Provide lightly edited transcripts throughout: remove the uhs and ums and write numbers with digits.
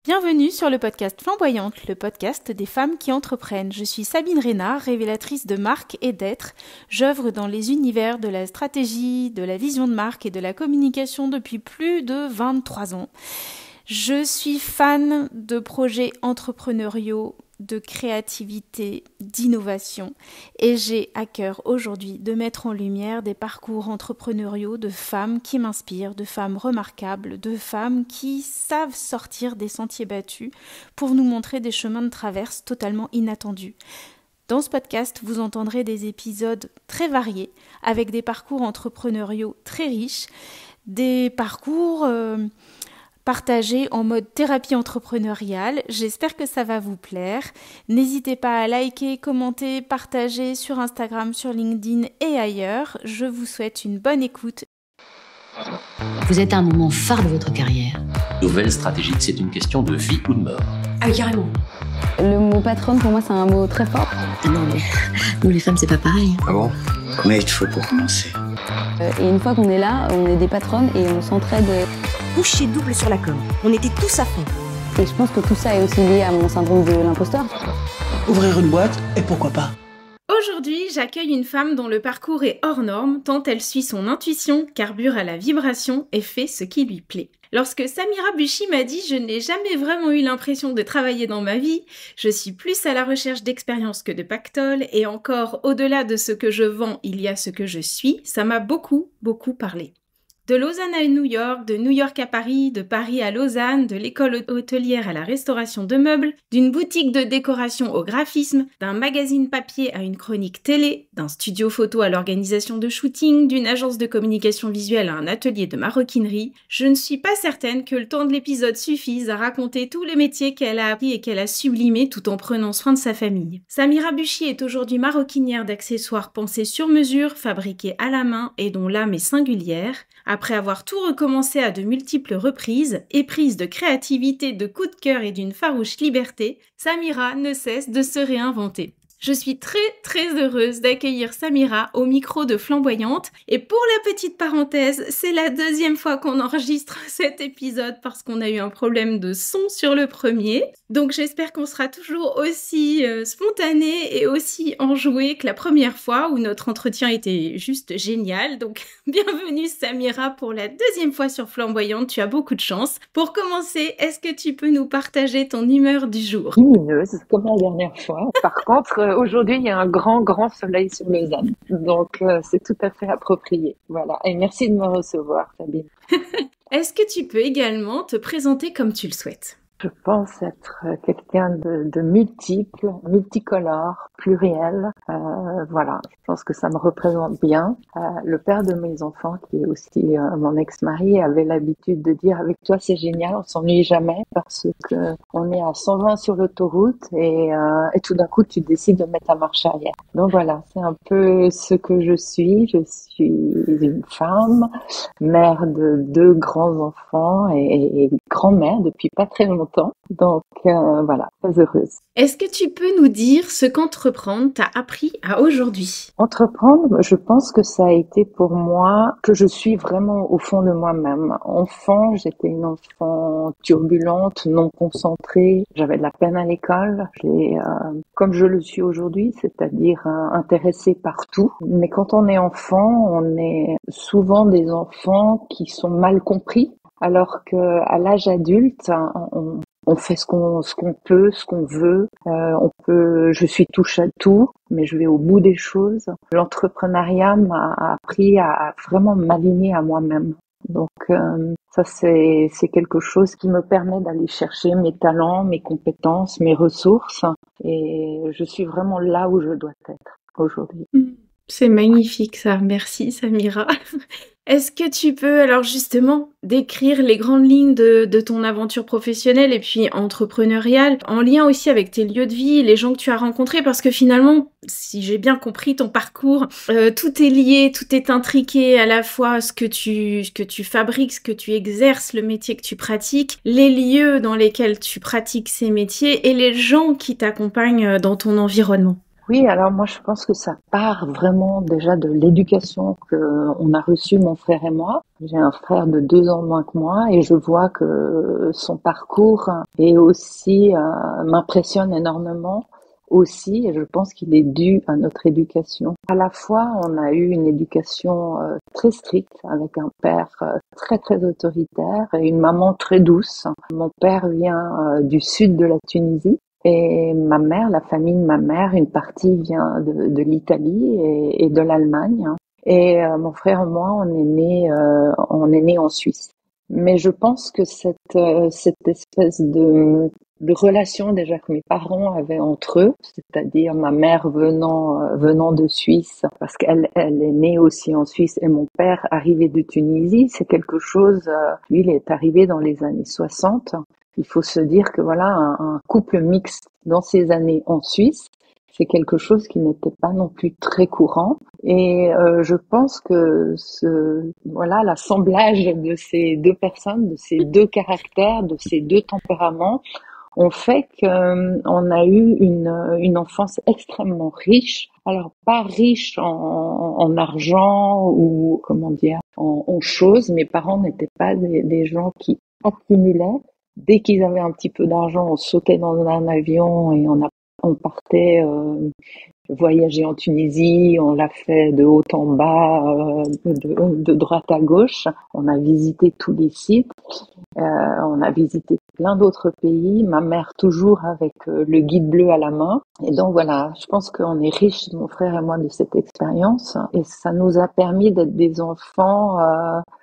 Bienvenue sur le podcast Flamboyante, le podcast des femmes qui entreprennent. Je suis Sabine Reynard, révélatrice de marque et d'être. J'œuvre dans les univers de la stratégie, de la vision de marque et de la communication depuis plus de 23 ans. Je suis fan de projets entrepreneuriaux, de créativité, d'innovation et j'ai à cœur aujourd'hui de mettre en lumière des parcours entrepreneuriaux de femmes qui m'inspirent, de femmes remarquables, de femmes qui savent sortir des sentiers battus pour nous montrer des chemins de traverse totalement inattendus. Dans ce podcast, vous entendrez des épisodes très variés avec des parcours entrepreneuriaux très riches, des parcours partagé en mode thérapie entrepreneuriale. J'espère que ça va vous plaire. N'hésitez pas à liker, commenter, partager sur Instagram, sur LinkedIn et ailleurs. Je vous souhaite une bonne écoute. Vous êtes à un moment phare de votre carrière. Nouvelle stratégie, c'est une question de vie ou de mort. Ah, carrément. Le mot patronne, pour moi, c'est un mot très fort. Ah non, mais nous les femmes, c'est pas pareil. Ah bon? Combien il te faut pour commencer? Et une fois qu'on est là, on est des patronnes et on s'entraide. Coucher double sur la com. On était tous à fond. Et je pense que tout ça est aussi lié à mon syndrome de l'imposteur. Ouvrir une boîte, et pourquoi pas? Aujourd'hui, j'accueille une femme dont le parcours est hors norme, tant elle suit son intuition, carbure à la vibration et fait ce qui lui plaît. Lorsque Samira Buchy m'a dit « Je n'ai jamais vraiment eu l'impression de travailler dans ma vie, je suis plus à la recherche d'expérience que de pactole, et encore au-delà de ce que je vends, il y a ce que je suis », ça m'a beaucoup parlé. De Lausanne à New York, de New York à Paris, de Paris à Lausanne, de l'école hôtelière à la restauration de meubles, d'une boutique de décoration au graphisme, d'un magazine papier à une chronique télé, d'un studio photo à l'organisation de shooting, d'une agence de communication visuelle à un atelier de maroquinerie, je ne suis pas certaine que le temps de l'épisode suffise à raconter tous les métiers qu'elle a appris et qu'elle a sublimés tout en prenant soin de sa famille. Samira Buchy est aujourd'hui maroquinière d'accessoires pensés sur mesure, fabriqués à la main et dont l'âme est singulière. Après avoir tout recommencé à de multiples reprises, éprise de créativité, de coup de cœur et d'une farouche liberté, Samira ne cesse de se réinventer. Je suis très heureuse d'accueillir Samira au micro de Flamboyante. Et pour la petite parenthèse, c'est la deuxième fois qu'on enregistre cet épisode parce qu'on a eu un problème de son sur le premier. Donc j'espère qu'on sera toujours aussi spontané et aussi enjoué que la première fois où notre entretien était juste génial. Donc bienvenue Samira pour la deuxième fois sur Flamboyante, tu as beaucoup de chance. Pour commencer, est-ce que tu peux nous partager ton humeur du jour ? Lumineuse, comme la dernière fois. Par contre, aujourd'hui, il y a un grand soleil sur Lausanne. Donc, c'est tout à fait approprié. Voilà. Et merci de me recevoir, Sabine. Est-ce que tu peux également te présenter comme tu le souhaites ? Je pense être quelqu'un de multiple, multicolore, pluriel. Voilà, je pense que ça me représente bien. Le père de mes enfants, qui est aussi mon ex-mari, avait l'habitude de dire « Avec toi, c'est génial, on s'ennuie jamais parce que on est à 120 sur l'autoroute et tout d'un coup, tu décides de mettre ta marche arrière. » Donc voilà, c'est un peu ce que je suis. Je suis une femme, mère de 2 grands-enfants et grand-mère depuis pas très longtemps. Donc voilà, très heureuse. Est-ce que tu peux nous dire ce qu'entreprendre t'a appris à aujourd'hui ? Entreprendre, je pense que ça a été pour moi que je suis vraiment au fond de moi-même. Enfant, j'étais une enfant turbulente, non concentrée. J'avais de la peine à l'école. Comme je le suis aujourd'hui, c'est-à-dire intéressée par tout. Mais quand on est enfant, on est souvent des enfants qui sont mal compris. Alors que à l'âge adulte, on fait ce qu'on peut, ce qu'on veut. Je suis touche à tout, mais je vais au bout des choses. L'entrepreneuriat m'a appris à vraiment m'aligner à moi-même. Donc ça c'est quelque chose qui me permet d'aller chercher mes talents, mes compétences, mes ressources. Et je suis vraiment là où je dois être aujourd'hui. C'est magnifique ça, merci Samira. Est-ce que tu peux alors justement décrire les grandes lignes de ton aventure professionnelle et puis entrepreneuriale, en lien aussi avec tes lieux de vie, les gens que tu as rencontrés, parce que finalement, si j'ai bien compris ton parcours, tout est lié, tout est intriqué, à la fois ce que tu fabriques, ce que tu exerces, le métier que tu pratiques, les lieux dans lesquels tu pratiques ces métiers et les gens qui t'accompagnent dans ton environnement. Oui, alors moi je pense que ça part vraiment déjà de l'éducation que on a reçue mon frère et moi. J'ai un frère de 2 ans moins que moi et je vois que son parcours est aussi m'impressionne énormément aussi et je pense qu'il est dû à notre éducation. À la fois, on a eu une éducation très stricte avec un père très très autoritaire et une maman très douce. Mon père vient du sud de la Tunisie. Et ma mère, la famille de ma mère, une partie vient de l'Italie et de l'Allemagne. Et mon frère et moi, on est né en Suisse. Mais je pense que cette espèce de relation déjà que mes parents avaient entre eux, c'est-à-dire ma mère venant de Suisse, parce elle est née aussi en Suisse, et mon père arrivé de Tunisie, c'est quelque chose. Lui, il est arrivé dans les années 60. Il faut se dire que voilà, un couple mixte dans ces années en Suisse, c'est quelque chose qui n'était pas non plus très courant. Et je pense que l'assemblage de ces deux personnes, de ces deux caractères, de ces deux tempéraments, ont fait qu'on a eu une enfance extrêmement riche. Alors pas riche en argent ou comment dire en choses. Mes parents n'étaient pas des gens qui accumulaient. Dès qu'ils avaient un petit peu d'argent, on sautait dans un avion et on partait voyager en Tunisie. On l'a fait de haut en bas, de droite à gauche. On a visité tous les sites. On a visité plein d'autres pays. Ma mère toujours avec le guide bleu à la main. Et donc voilà, je pense qu'on est riche, mon frère et moi, de cette expérience. Et ça nous a permis d'être des enfants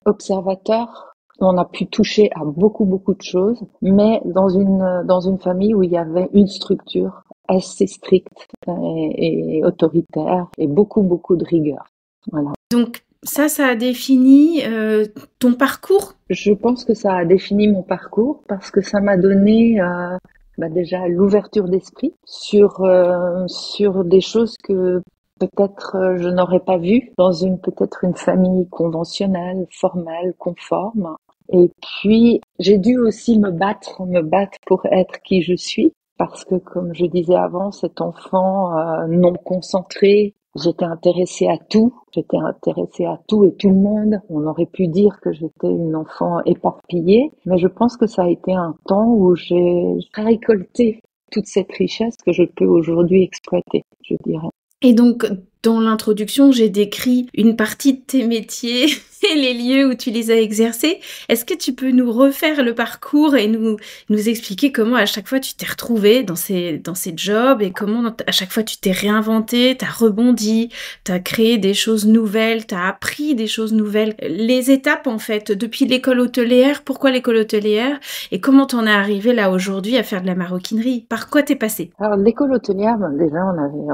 observateurs. On a pu toucher à beaucoup de choses, mais dans une famille où il y avait une structure assez stricte et autoritaire et beaucoup de rigueur. Voilà. Donc ça a défini ton parcours? Je pense que ça a défini mon parcours parce que ça m'a donné déjà l'ouverture d'esprit sur des choses que peut-être je n'aurais pas vues dans peut-être une famille conventionnelle, formelle, conforme. Et puis j'ai dû aussi me battre pour être qui je suis parce que comme je disais avant, cet enfant non concentré, j'étais intéressée à tout et tout le monde. On aurait pu dire que j'étais une enfant éparpillée, mais je pense que ça a été un temps où j'ai récolté toute cette richesse que je peux aujourd'hui exploiter, je dirais. Et donc, dans l'introduction, j'ai décrit une partie de tes métiers et les lieux où tu les as exercés. Est-ce que tu peux nous refaire le parcours et nous expliquer comment à chaque fois tu t'es retrouvée dans ces jobs et comment à chaque fois tu t'es réinventé, t'as rebondi, t'as créé des choses nouvelles, t'as appris des choses nouvelles. Les étapes en fait, depuis l'école hôtelière, pourquoi l'école hôtelière et comment t'en es arrivée là aujourd'hui à faire de la maroquinerie? Par quoi t'es passée? Alors l'école hôtelière, déjà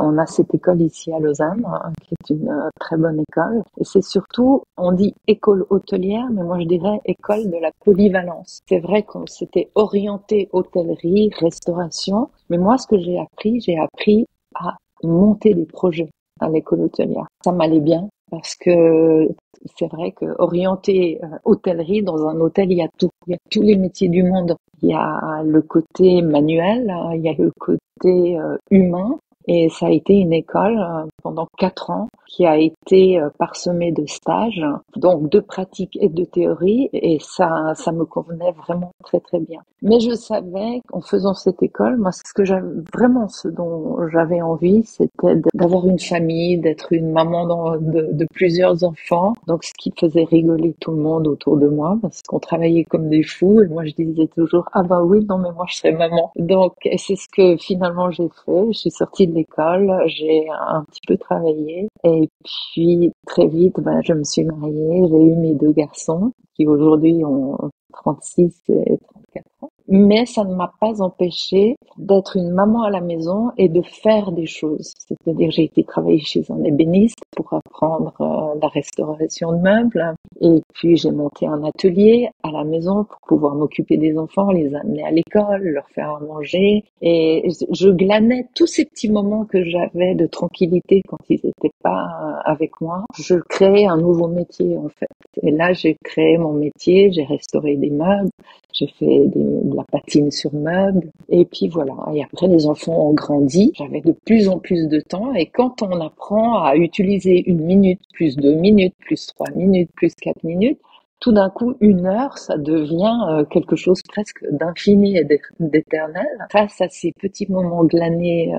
on a cette école ici à Lausanne, qui est une très bonne école. Et c'est surtout, on dit école hôtelière, mais moi je dirais école de la polyvalence. C'est vrai qu'on s'était orienté hôtellerie, restauration, mais moi ce que j'ai appris à monter des projets à l'école hôtelière. Ça m'allait bien parce que c'est vrai que orienté hôtellerie, dans un hôtel, il y a tout. Il y a tous les métiers du monde. Il y a le côté manuel, il y a le côté humain. Et ça a été une école pendant 4 ans qui a été parsemée de stages, donc de pratiques et de théorie, et ça me convenait vraiment très bien. Mais je savais qu'en faisant cette école, moi, ce dont j'avais envie, c'était d'avoir une famille, d'être une maman de plusieurs enfants. Donc, ce qui faisait rigoler tout le monde autour de moi, parce qu'on travaillait comme des fous, et moi, je disais toujours, ah bah oui, non, mais moi, je serais maman. Donc, c'est ce que finalement j'ai fait. Je suis sortie de l'école, j'ai un petit peu travaillé, et puis très vite, je me suis mariée, j'ai eu mes 2 garçons, qui aujourd'hui ont 36 et 34 ans. Mais ça ne m'a pas empêchée d'être une maman à la maison et de faire des choses. C'est-à-dire, j'ai été travailler chez un ébéniste pour apprendre la restauration de meubles. Et puis, j'ai monté un atelier à la maison pour pouvoir m'occuper des enfants, les amener à l'école, leur faire à manger. Et je glanais tous ces petits moments que j'avais de tranquillité quand ils n'étaient pas avec moi. Je créais un nouveau métier, en fait. Et là, j'ai créé mon métier, j'ai restauré des meubles, j'ai fait de la patine sur meubles. Et puis voilà. Et après, les enfants ont grandi. J'avais de plus en plus de temps. Et quand on apprend à utiliser 1 minute, plus 2 minutes, plus 3 minutes, plus 4 minutes, tout d'un coup, 1 heure, ça devient quelque chose presque d'infini et d'éternel. Face à ces petits moments glanés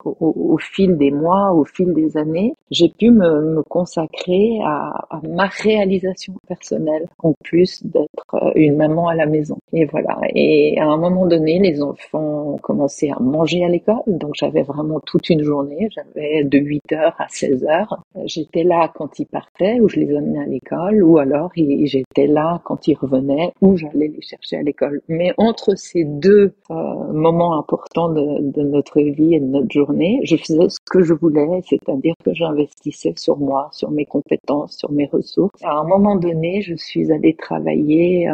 au fil des mois, au fil des années, j'ai pu me consacrer à ma réalisation personnelle, en plus d'être une maman à la maison. Et voilà. Et à un moment donné, les enfants ont commencé à manger à l'école, donc j'avais vraiment toute une journée. J'avais de 8 heures à 16 heures. J'étais là quand ils partaient, ou je les amenais à l'école, ou alors j'étais là quand ils revenaient, ou j'allais les chercher à l'école. Mais entre ces deux moments importants de notre vie et de notre journée, je faisais ce que je voulais, c'est-à-dire que j'investissais sur moi, sur mes compétences, sur mes ressources. À un moment donné, je suis allée travailler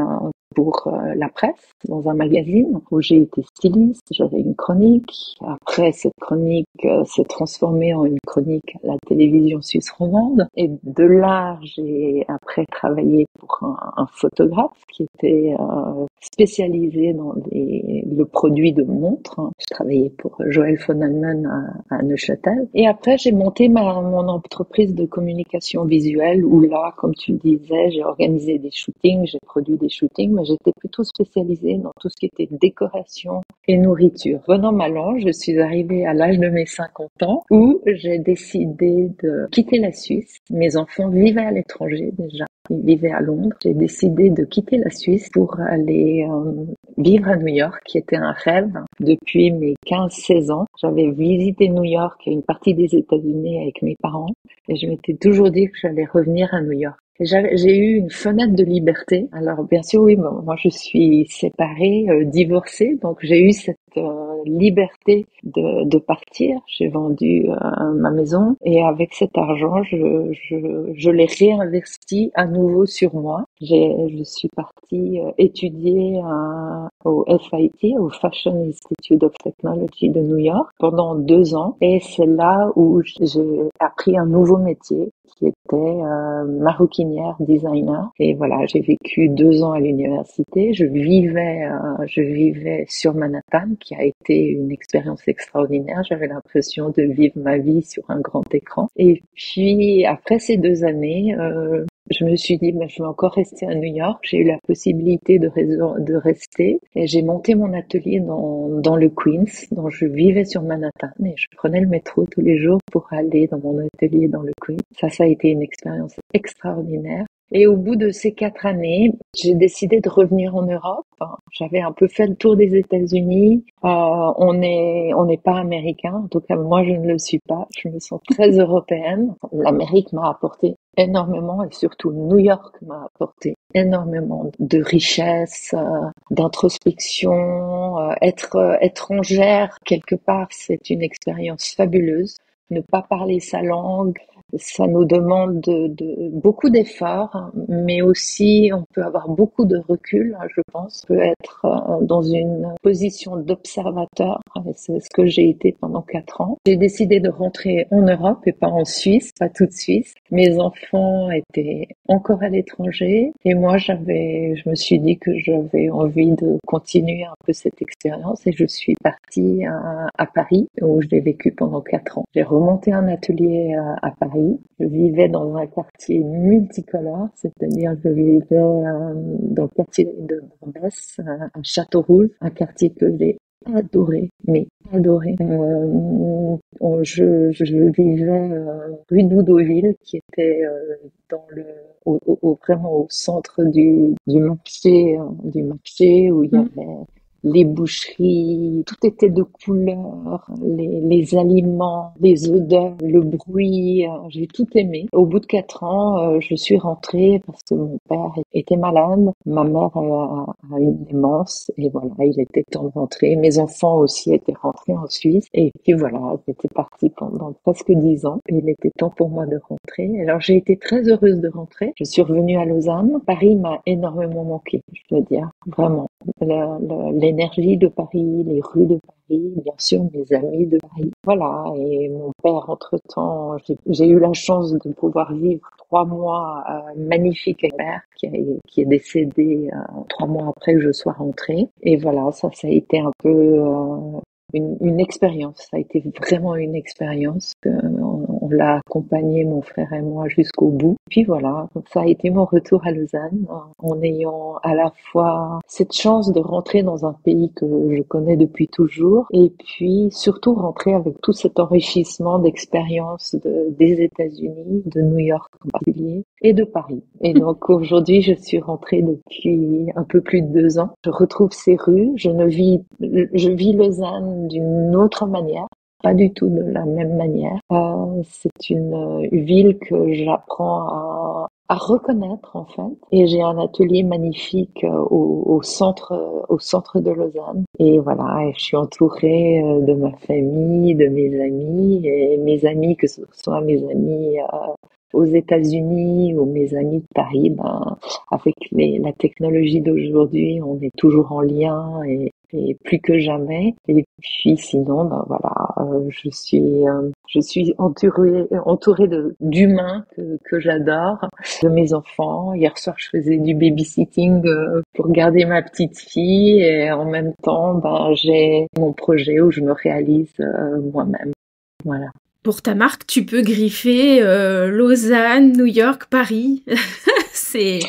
pour la presse, dans un magazine où j'ai été styliste, j'avais une chronique. Après, cette chronique s'est transformée en une chronique à la télévision suisse romande. Et de là, j'ai après travaillé pour un photographe qui était spécialisé dans le produit de montres. Je travaillais pour Joël von Allmen à Neuchâtel. Et après, j'ai monté mon entreprise de communication visuelle où là, comme tu le disais, j'ai organisé des shootings, j'ai produit des shootings, mais j'étais plutôt spécialisée dans tout ce qui était décoration et nourriture. Venant mal an, je suis arrivée à l'âge de mes 50 ans où j'ai décidé de quitter la Suisse. Mes enfants vivaient à l'étranger déjà. Ils vivaient à Londres. J'ai décidé de quitter la Suisse pour aller vivre à New York, qui était un rêve depuis mes 15-16 ans. J'avais visité New York et une partie des États-Unis avec mes parents et je m'étais toujours dit que j'allais revenir à New York. J'ai eu une fenêtre de liberté. Alors bien sûr, oui, moi je suis séparée, divorcée, donc j'ai eu cette liberté de partir. J'ai vendu ma maison et avec cet argent, je l'ai réinvesti à nouveau sur moi. Je suis partie étudier au FIT, au Fashion Institute of Technology de New York, pendant 2 ans. Et c'est là où j'ai appris un nouveau métier qui était maroquinière, designer. Et voilà, j'ai vécu 2 ans à l'université. Je vivais sur Manhattan, qui a été une expérience extraordinaire. J'avais l'impression de vivre ma vie sur un grand écran. Et puis, après ces 2 années, je me suis dit, je vais encore rester à New York. J'ai eu la possibilité de rester et j'ai monté mon atelier dans le Queens, dont je vivais sur Manhattan et je prenais le métro tous les jours pour aller dans mon atelier dans le Queens. Ça a été une expérience extraordinaire. Et au bout de ces 4 années, j'ai décidé de revenir en Europe. J'avais un peu fait le tour des États-Unis. On n'est pas américain. En tout cas, moi, je ne le suis pas. Je me sens très européenne. L'Amérique m'a apporté énormément et surtout New York m'a apporté énormément de richesse, d'introspection. Être étrangère quelque part, c'est une expérience fabuleuse. Ne pas parler sa langue, ça nous demande beaucoup d'efforts, mais aussi on peut avoir beaucoup de recul, je pense. On peut être dans une position d'observateur, et c'est ce que j'ai été pendant 4 ans. J'ai décidé de rentrer en Europe et pas en Suisse, pas toute Suisse. Mes enfants étaient encore à l'étranger et moi je me suis dit que j'avais envie de continuer un peu cette expérience et je suis partie à Paris où je l'ai vécu pendant 4 ans. J'ai remonté un atelier à Paris. Je vivais dans un quartier multicolore, c'est-à-dire je vivais dans le quartier de Barbès, à Châteauroux, un quartier que j'ai adoré, mais adoré. Je vivais rue d'Oudoville, qui était vraiment au centre du marché où il y avait les boucheries, tout était de couleur, les aliments, les odeurs, le bruit, j'ai tout aimé. Au bout de 4 ans, je suis rentrée parce que mon père était malade, ma mère a une démence et voilà, il était temps de rentrer. Mes enfants aussi étaient rentrés en Suisse et puis voilà, j'étais partie pendant presque 10 ans et il était temps pour moi de rentrer. Alors j'ai été très heureuse de rentrer. Je suis revenue à Lausanne. Paris m'a énormément manqué, je dois dire, vraiment. l'énergie de Paris, les rues de Paris, bien sûr mes amis de Paris. Voilà, et mon père, entre-temps, j'ai eu la chance de pouvoir vivre 3 mois magnifiques avec ma mère qui est décédée 3 mois après que je sois rentrée. Et voilà, ça a été un peu une expérience. Ça a été vraiment une expérience. On l'a accompagné, mon frère et moi, jusqu'au bout. Puis voilà, ça a été mon retour à Lausanne, en ayant à la fois cette chance de rentrer dans un pays que je connais depuis toujours, et puis surtout rentrer avec tout cet enrichissement d'expériences des États-Unis, de New York en particulier, et de Paris. Et donc aujourd'hui, je suis rentrée depuis un peu plus de 2 ans. Je retrouve ces rues, je vis Lausanne d'une autre manière. Pas du tout de la même manière. C'est une ville que j'apprends à reconnaître en fait. Et j'ai un atelier magnifique au centre de Lausanne. Et voilà, et je suis entourée de ma famille, de mes amis, et mes amis, que ce soit mes amis aux États-Unis ou mes amis de Paris, avec la technologie d'aujourd'hui, on est toujours en lien et plus que jamais. Et puis sinon, voilà, je suis entourée d'humains que j'adore, de mes enfants. Hier soir, je faisais du babysitting pour garder ma petite fille, et en même temps, j'ai mon projet où je me réalise moi-même. Voilà. Pour ta marque, tu peux griffer Lausanne, New York, Paris. C'est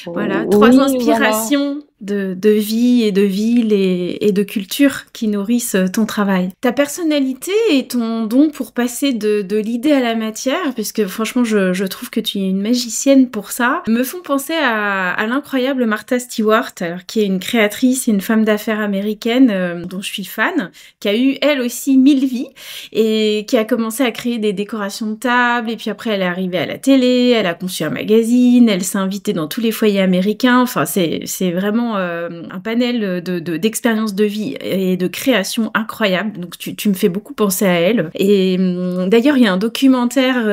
voilà, 3 inspirations de vie et de ville et de culture qui nourrissent ton travail. Ta personnalité et ton don pour passer de l'idée à la matière, puisque franchement je trouve que tu es une magicienne pour ça, me font penser à l'incroyable Martha Stewart, alors, qui est une créatrice et une femme d'affaires américaine dont je suis fan, qui a eu elle aussi 1000 vies et qui a commencé à créer des décorations de table, et puis après elle est arrivée à la télé, elle a conçu un magazine, elle s'est invitée dans tous les foyers américains. Enfin c'est vraiment un panel d'expériences de vie et de création incroyable. Donc tu me fais beaucoup penser à elle. Et d'ailleurs, il y a un documentaire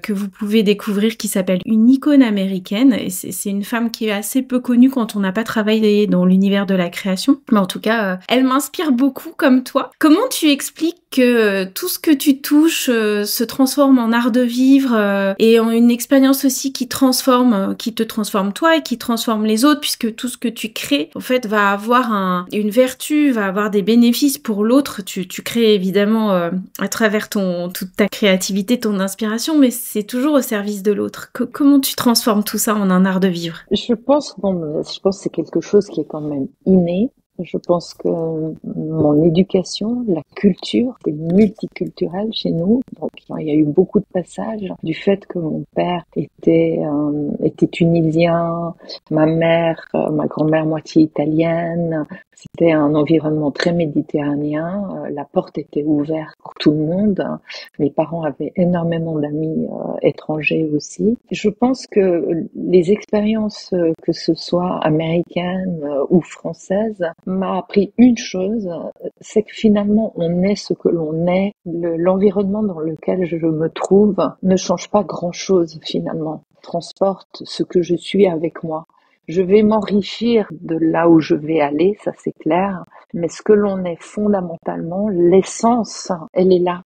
que vous pouvez découvrir qui s'appelle Une icône américaine. Et c'est une femme qui est assez peu connue quand on n'a pas travaillé dans l'univers de la création. Mais en tout cas, elle m'inspire beaucoup comme toi. Comment tu expliques que tout ce que tu touches se transforme en art de vivre et en une expérience aussi qui te transforme toi et qui transforme les autres, puisque tout ce que tu crées en fait va avoir une vertu, va avoir des bénéfices pour l'autre. Tu crées évidemment à travers toute ta créativité, ton inspiration, mais c'est toujours au service de l'autre. Comment tu transformes tout ça en un art de vivre? Je pense que c'est quelque chose qui est quand même inné. Je pense que mon éducation, la culture, c'est multiculturel chez nous. Donc, il y a eu beaucoup de passages du fait que mon père était tunisien, ma grand-mère moitié italienne. C'était un environnement très méditerranéen. La porte était ouverte pour tout le monde. Mes parents avaient énormément d'amis étrangers aussi. Je pense que les expériences, que ce soit américaines ou françaises, m'a appris une chose, c'est que finalement on est ce que l'on est. L'environnement dans lequel je me trouve ne change pas grand-chose finalement. Transporte ce que je suis avec moi. Je vais m'enrichir de là où je vais aller, ça c'est clair, mais ce que l'on est fondamentalement, l'essence, elle est là,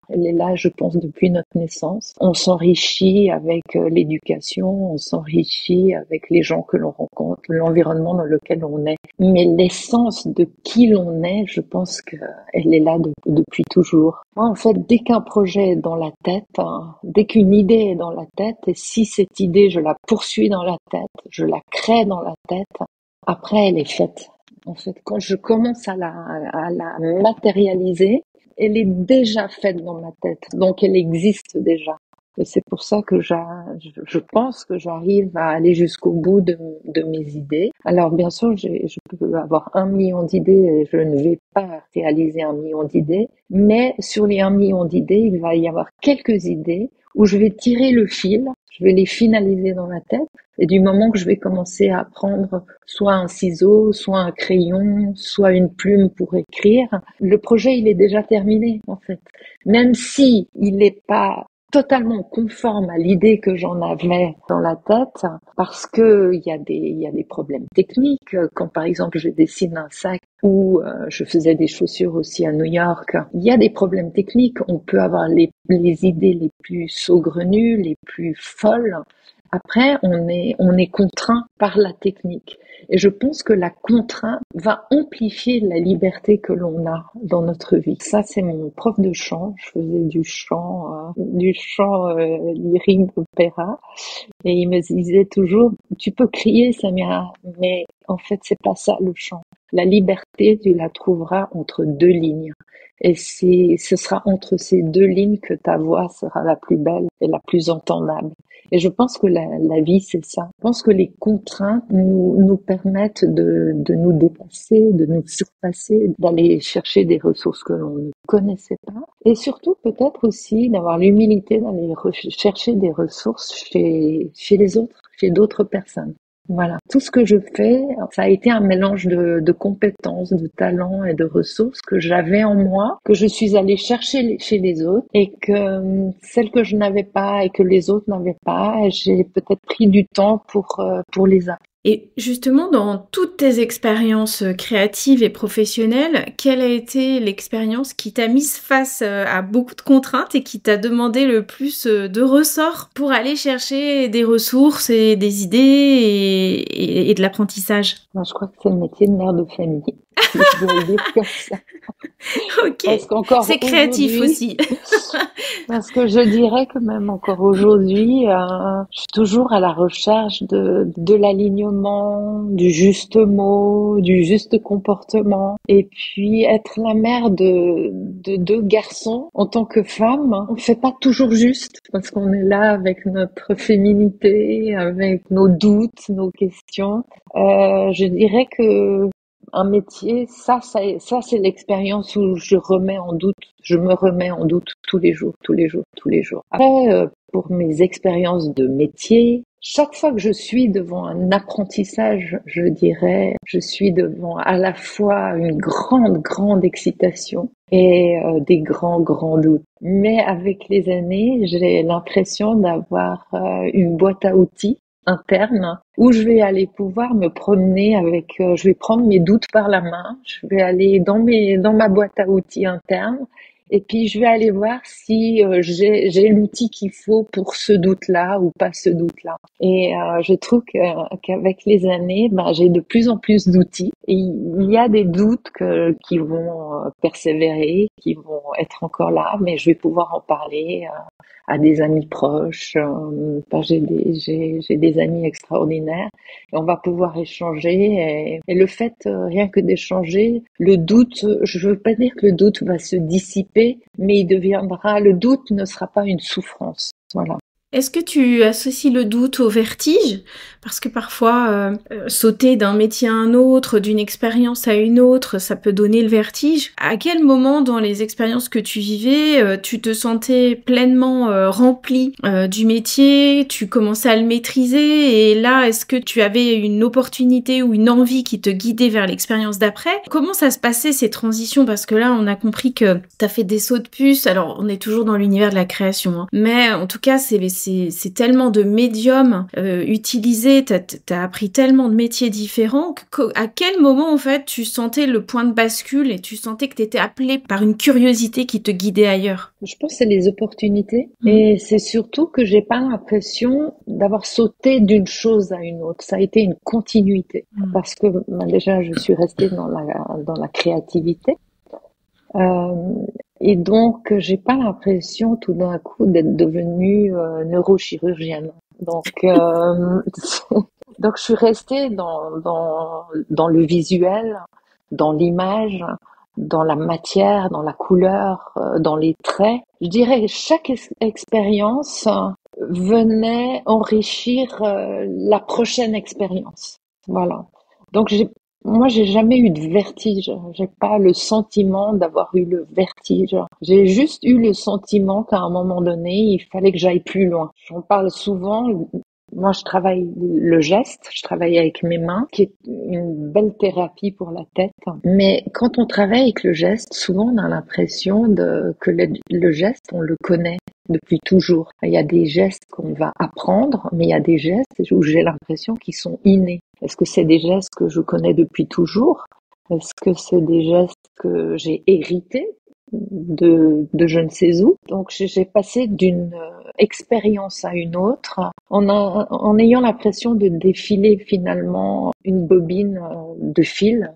je pense, depuis notre naissance. On s'enrichit avec l'éducation, on s'enrichit avec les gens que l'on rencontre, l'environnement dans lequel on est. Mais l'essence de qui l'on est, je pense qu'elle est là depuis toujours. Moi, en fait, dès qu'un projet est dans la tête, dès qu'une idée est dans la tête, et si cette idée, je la poursuis dans la tête, je la crée dans la tête, après, elle est faite. En fait, quand je commence à la matérialiser, elle est déjà faite dans ma tête. Donc, elle existe déjà. Et c'est pour ça que je pense que j'arrive à aller jusqu'au bout de mes idées. Alors, bien sûr, je peux avoir 1 million d'idées et je ne vais pas réaliser 1 million d'idées. Mais sur les 1 million d'idées, il va y avoir quelques idées où je vais tirer le fil, je vais les finaliser dans ma tête. Et du moment que je vais commencer à prendre soit un ciseau, soit un crayon, soit une plume pour écrire, le projet, il est déjà terminé, en fait. Même si il n'est pas totalement conforme à l'idée que j'en avais dans la tête, parce que il y a des problèmes techniques. Quand par exemple je dessine un sac ou je faisais des chaussures aussi à New York, il y a des problèmes techniques. On peut avoir les idées les plus saugrenues, les plus folles. Après, on est contraint par la technique. Et je pense que la contrainte va amplifier la liberté que l'on a dans notre vie. Ça, c'est mon prof de chant. Je faisais du chant lyrique d'opéra. Et il me disait toujours, tu peux crier, Samira, mais en fait, c'est pas ça le chant. La liberté, tu la trouveras entre deux lignes. Et ce sera entre ces deux lignes que ta voix sera la plus belle et la plus entendable. Et je pense que la vie, c'est ça. Je pense que les contraintes nous permettent de nous dépasser, de nous surpasser, d'aller chercher des ressources que l'on ne connaissait pas. Et surtout, peut-être aussi, d'avoir l'humilité d'aller chercher des ressources chez les autres, chez d'autres personnes. Voilà. Tout ce que je fais, ça a été un mélange de compétences, de talents et de ressources que j'avais en moi, que je suis allée chercher chez les autres et que celles que je n'avais pas et que les autres n'avaient pas, j'ai peut-être pris du temps pour les apprendre. Et justement, dans toutes tes expériences créatives et professionnelles, quelle a été l'expérience qui t'a mise face à beaucoup de contraintes et qui t'a demandé le plus de ressorts pour aller chercher des ressources et des idées et de l'apprentissage? Moi, je crois que c'est le métier de mère de famille. Je dois le dire comme ça. Ok, c'est créatif aussi. Parce que je dirais que même encore aujourd'hui, je suis toujours à la recherche de l'alignement, du juste mot, du juste comportement. Et puis être la mère de deux garçons en tant que femme, on fait pas toujours juste parce qu'on est là avec notre féminité, avec nos doutes, nos questions. Je dirais que un métier, ça c'est l'expérience où je me remets en doute tous les jours. Après, pour mes expériences de métier, chaque fois que je suis devant un apprentissage, je dirais, je suis devant à la fois une grande excitation et des grands doutes. Mais avec les années, j'ai l'impression d'avoir une boîte à outils interne où je vais aller pouvoir me promener avec, je vais prendre mes doutes par la main, je vais aller dans ma boîte à outils interne et puis je vais aller voir si j'ai l'outil qu'il faut pour ce doute-là ou pas ce doute-là. Et je trouve qu'avec les années, j'ai de plus en plus d'outils. Et il y a des doutes qui vont persévérer, qui vont être encore là, mais je vais pouvoir en parler à des amis proches. J'ai des amis extraordinaires et on va pouvoir échanger. Et le fait, rien que d'échanger, le doute, je veux pas dire que le doute va se dissiper, mais le doute ne sera pas une souffrance. Voilà. Est-ce que tu associes le doute au vertige? Parce que parfois, sauter d'un métier à un autre, d'une expérience à une autre, ça peut donner le vertige. À quel moment dans les expériences que tu vivais, tu te sentais pleinement rempli du métier, tu commençais à le maîtriser et là, est-ce que tu avais une opportunité ou une envie qui te guidait vers l'expérience d'après? Comment ça se passait ces transitions? Parce que là, on a compris que t'as fait des sauts de puce. Alors, on est toujours dans l'univers de la création, hein. Mais en tout cas, c'est tellement de médiums utilisés, t'as appris tellement de métiers différents à quel moment en fait tu sentais le point de bascule et tu sentais que t'étais appelé par une curiosité qui te guidait ailleurs? Je pense que c'est les opportunités et c'est surtout que j'ai pas l'impression d'avoir sauté d'une chose à une autre. Ça a été une continuité parce que déjà je suis restée dans la créativité. Et donc, j'ai pas l'impression tout d'un coup d'être devenue neurochirurgienne. Donc, donc je suis restée dans le visuel, dans l'image, dans la matière, dans la couleur, dans les traits. Je dirais que chaque expérience venait enrichir la prochaine expérience. Voilà. Donc, moi, j'ai jamais eu de vertige. J'ai pas le sentiment d'avoir eu le vertige. J'ai juste eu le sentiment qu'à un moment donné, il fallait que j'aille plus loin. J'en parle souvent. Moi, je travaille le geste. Je travaille avec mes mains, qui est une belle thérapie pour la tête. Mais quand on travaille avec le geste, souvent, on a l'impression que le geste, on le connaît. depuis toujours. Il y a des gestes qu'on va apprendre, mais il y a des gestes où j'ai l'impression qu'ils sont innés. Est-ce que c'est des gestes que je connais depuis toujours? Est-ce que c'est des gestes que j'ai hérités de je ne sais où? Donc j'ai passé d'une expérience à une autre en ayant l'impression de défiler finalement une bobine de fil.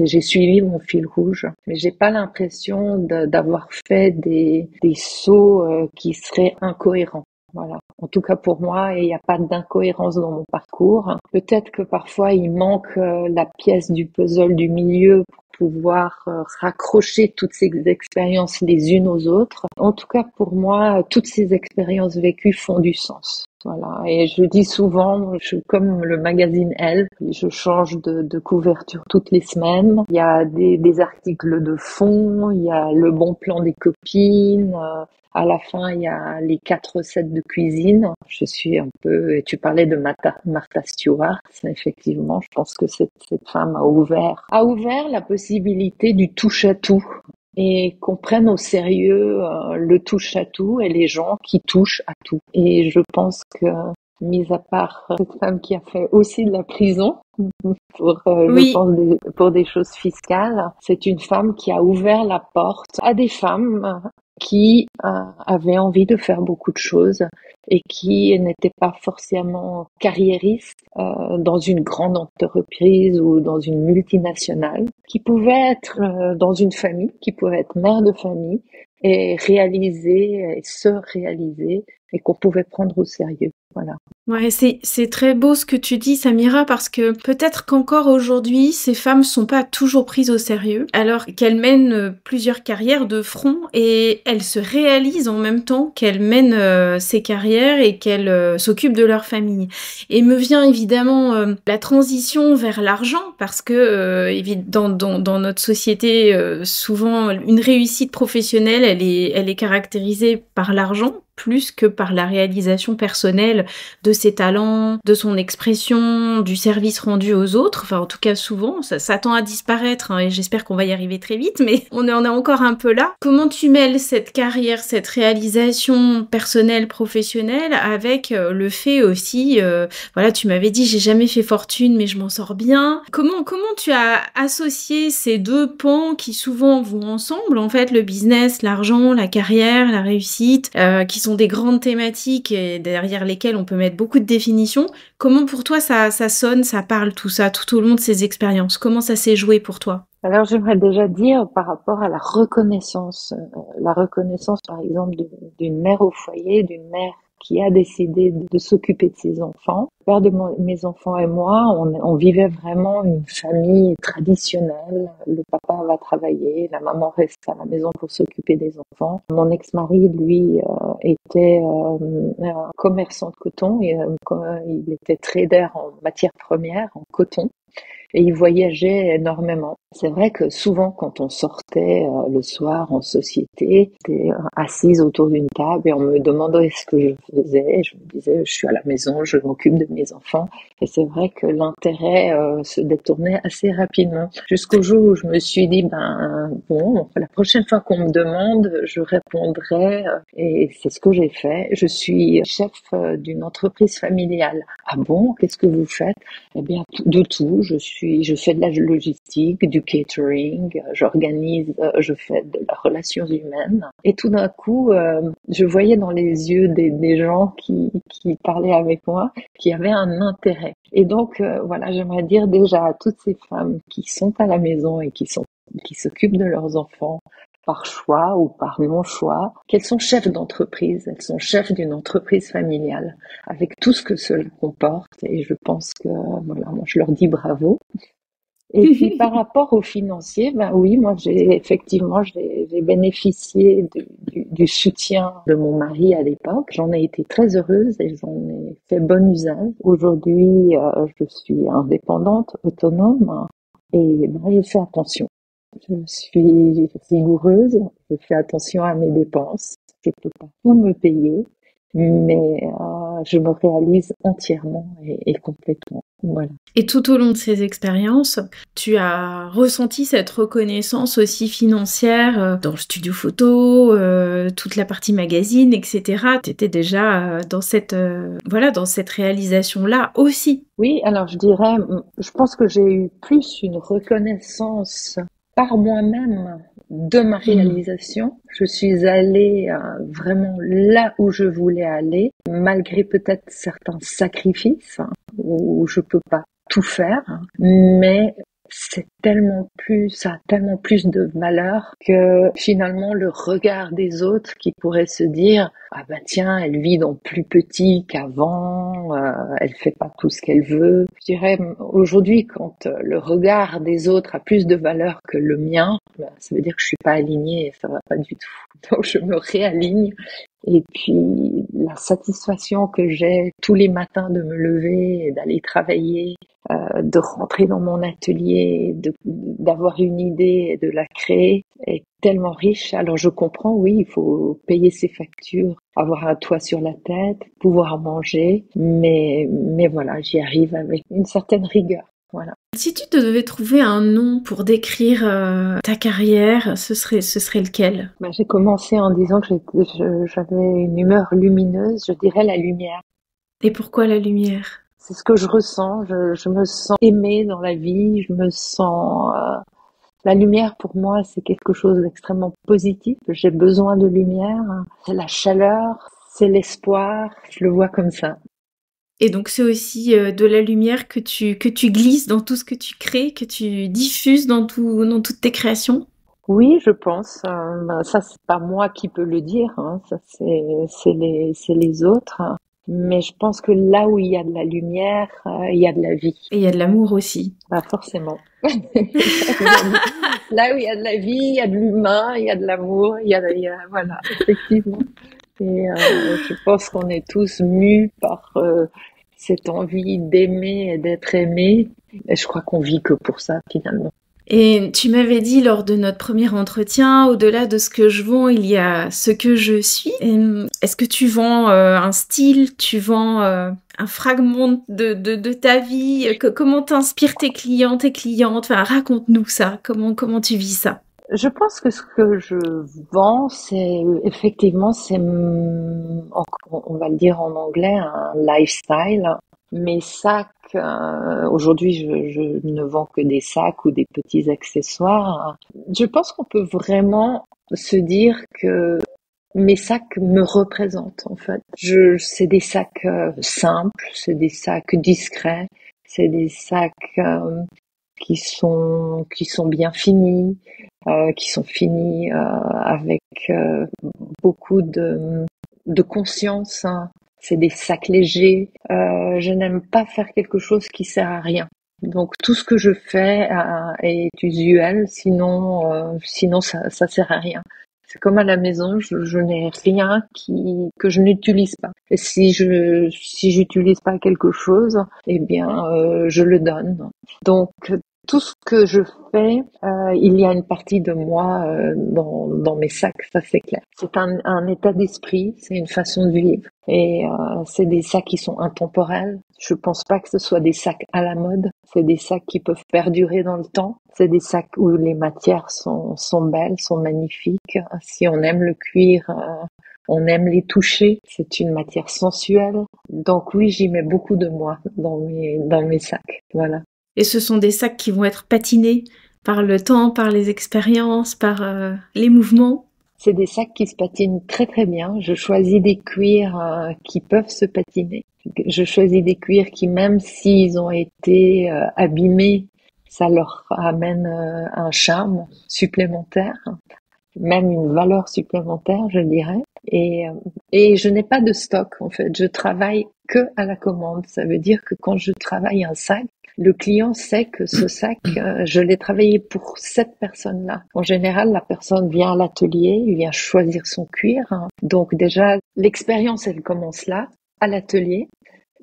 J'ai suivi mon fil rouge, mais j'ai pas l'impression d'avoir fait des sauts qui seraient incohérents. Voilà. En tout cas pour moi, il n'y a pas d'incohérence dans mon parcours. Peut-être que parfois il manque la pièce du puzzle du milieu pour pouvoir raccrocher toutes ces expériences les unes aux autres. En tout cas pour moi, toutes ces expériences vécues font du sens. Voilà. Et je dis souvent, comme le magazine Elle, je change de couverture toutes les semaines. Il y a des articles de fond, il y a le bon plan des copines. À la fin, il y a les 4 recettes de cuisine. Je suis un peu, et tu parlais de Martha Stewart. Effectivement, je pense que cette femme a ouvert la possibilité du touche à tout. Et qu'on prenne au sérieux le touche-à-tout et les gens qui touchent à tout. Et je pense que, mis à part cette femme qui a fait aussi de la prison pour, Oui. je pense, pour des choses fiscales, c'est une femme qui a ouvert la porte à des femmes qui avaient envie de faire beaucoup de choses et qui n'étaient pas forcément carriéristes dans une grande entreprise ou dans une multinationale, qui pouvaient être dans une famille, qui pouvaient être mère de famille et réaliser et se réaliser et qu'on pouvait prendre au sérieux. Voilà. Ouais, c'est très beau ce que tu dis, Samira, parce que peut-être qu'encore aujourd'hui, ces femmes sont pas toujours prises au sérieux, alors qu'elles mènent plusieurs carrières de front et elles se réalisent en même temps qu'elles mènent ces carrières et qu'elles s'occupent de leur famille. Et me vient évidemment la transition vers l'argent, parce que dans notre société, souvent une réussite professionnelle, elle est caractérisée par l'argent, plus que par la réalisation personnelle de ses talents, de son expression, du service rendu aux autres. Enfin, en tout cas, souvent, ça tend à disparaître, hein, et j'espère qu'on va y arriver très vite, mais on en est encore un peu là. Comment tu mêles cette carrière, cette réalisation personnelle, professionnelle, avec le fait aussi, voilà, tu m'avais dit, j'ai jamais fait fortune, mais je m'en sors bien. Comment tu as associé ces deux pans qui souvent vont ensemble, en fait, le business, l'argent, la carrière, la réussite, qui sont des grandes thématiques et derrière lesquelles on peut mettre beaucoup de définitions. Comment pour toi ça sonne, ça parle tout ça, tout au long de ces expériences? Comment ça s'est joué pour toi? Alors j'aimerais déjà dire par rapport à la reconnaissance par exemple d'une mère au foyer, d'une mère qui a décidé de s'occuper de ses enfants. Le père de mes enfants et moi, on vivait vraiment une famille traditionnelle. Le papa va travailler, la maman reste à la maison pour s'occuper des enfants. Mon ex-mari, lui, était un commerçant de coton. Il était trader en matières premières, en coton. Et il voyageait énormément. C'est vrai que souvent, quand on sortait le soir en société, j'étais assise autour d'une table et on me demandait ce que je faisais. Je me disais, je suis à la maison, je m'occupe de mes enfants. Et c'est vrai que l'intérêt se détournait assez rapidement. Jusqu'au jour où je me suis dit, bon, la prochaine fois qu'on me demande, je répondrai. Et c'est ce que j'ai fait. Je suis chef d'une entreprise familiale. Ah bon, qu'est-ce que vous faites? Eh bien, de tout. Je fais de la logistique, du catering, j'organise, je fais de la relations humaines. Et tout d'un coup, je voyais dans les yeux des gens qui parlaient avec moi, qui avaient un intérêt. Et donc, voilà, j'aimerais dire déjà à toutes ces femmes qui sont à la maison et qui s'occupent de leurs enfants, par choix ou par non-choix, qu'elles sont chefs d'entreprise, elles sont chefs d'une entreprise familiale, avec tout ce que cela comporte. Et je pense que, voilà, moi je leur dis bravo. Et puis par rapport aux financiers, oui, moi j'ai bénéficié du soutien de mon mari à l'époque. J'en ai été très heureuse et j'en ai fait bon usage. Aujourd'hui, je suis indépendante, autonome, et je fais attention. Je suis rigoureuse, je fais attention à mes dépenses. Je peux pas tout me payer, mais je me réalise entièrement et complètement. Voilà. Et tout au long de ces expériences, tu as ressenti cette reconnaissance aussi financière dans le studio photo, toute la partie magazine, etc. Tu étais déjà dans cette réalisation-là aussi. Oui, alors je pense que j'ai eu plus une reconnaissance par moi-même de ma réalisation. Je suis allée vraiment là où je voulais aller, malgré peut-être certains sacrifices où je peux pas tout faire, mais ça a tellement plus de valeur que finalement le regard des autres qui pourraient se dire ah bah tiens, elle vit dans plus petit qu'avant, elle fait pas tout ce qu'elle veut. Je dirais aujourd'hui quand le regard des autres a plus de valeur que le mien, bah, ça veut dire que je suis pas alignée et ça va pas du tout. Donc je me réaligne. Et puis la satisfaction que j'ai tous les matins de me lever et d'aller travailler, de rentrer dans mon atelier, d'avoir une idée et de la créer est tellement riche. Alors je comprends, oui, il faut payer ses factures, avoir un toit sur la tête, pouvoir manger, mais voilà, j'y arrive avec une certaine rigueur. Voilà. Si tu te devais trouver un nom pour décrire ta carrière, ce serait lequel? J'ai commencé en disant que j'avais une humeur lumineuse, je dirais la lumière. Et pourquoi la lumière? C'est ce que je ressens, je me sens aimée dans la vie, je me sens... La lumière pour moi c'est quelque chose d'extrêmement positif, j'ai besoin de lumière, c'est la chaleur, c'est l'espoir, je le vois comme ça. Et donc c'est aussi de la lumière que tu glisses dans tout ce que tu crées, que tu diffuses dans toutes tes créations? Oui, je pense. Ça, c'est pas moi qui peux le dire, hein. Ça, c'est les autres. Mais je pense que là où il y a de la lumière, il y a de la vie. Et il y a de l'amour aussi. Bah, forcément. Là où il y a de la vie, il y a de l'humain, il y a de l'amour, voilà, effectivement. Et je pense qu'on est tous mus par cette envie d'aimer et d'être aimé. Et je crois qu'on vit que pour ça, finalement. Et tu m'avais dit lors de notre premier entretien, au-delà de ce que je vends, il y a ce que je suis. Est-ce que tu vends un style, tu vends un fragment de ta vie? Comment t'inspires tes clients, tes clientes? Enfin, raconte-nous ça. Comment tu vis ça? Je pense que ce que je vends, c'est effectivement, on va le dire en anglais, un lifestyle. Mes sacs, aujourd'hui, je ne vends que des sacs ou des petits accessoires. Je pense qu'on peut vraiment se dire que mes sacs me représentent, en fait. C'est des sacs simples, c'est des sacs discrets, c'est des sacs qui sont bien finis, qui sont finis avec beaucoup de conscience, hein. C'est des sacs légers. Je n'aime pas faire quelque chose qui sert à rien. Donc tout ce que je fais est usuel, sinon ça sert à rien. C'est comme à la maison, je n'ai rien que je n'utilise pas. Et si j'utilise pas quelque chose, eh bien je le donne. Donc tout ce que je fais, il y a une partie de moi dans mes sacs, ça c'est clair. C'est un état d'esprit, c'est une façon de vivre. Et c'est des sacs qui sont intemporels. Je pense pas que ce soit des sacs à la mode. C'est des sacs qui peuvent perdurer dans le temps. C'est des sacs où les matières sont belles, sont magnifiques. Si on aime le cuir, on aime les toucher. C'est une matière sensuelle. Donc oui, j'y mets beaucoup de moi dans mes sacs. Voilà. Et ce sont des sacs qui vont être patinés par le temps, par les expériences, par les mouvements? C'est des sacs qui se patinent très très bien. Je choisis des cuirs qui peuvent se patiner. Je choisis des cuirs qui, même s'ils ont été abîmés, ça leur amène un charme supplémentaire, même une valeur supplémentaire, je dirais. Et je n'ai pas de stock, en fait. Je travaille que à la commande. Ça veut dire que quand je travaille un sac, le client sait que ce sac, je l'ai travaillé pour cette personne-là. En général, la personne vient à l'atelier, il vient choisir son cuir. Donc déjà, l'expérience, elle commence là, à l'atelier,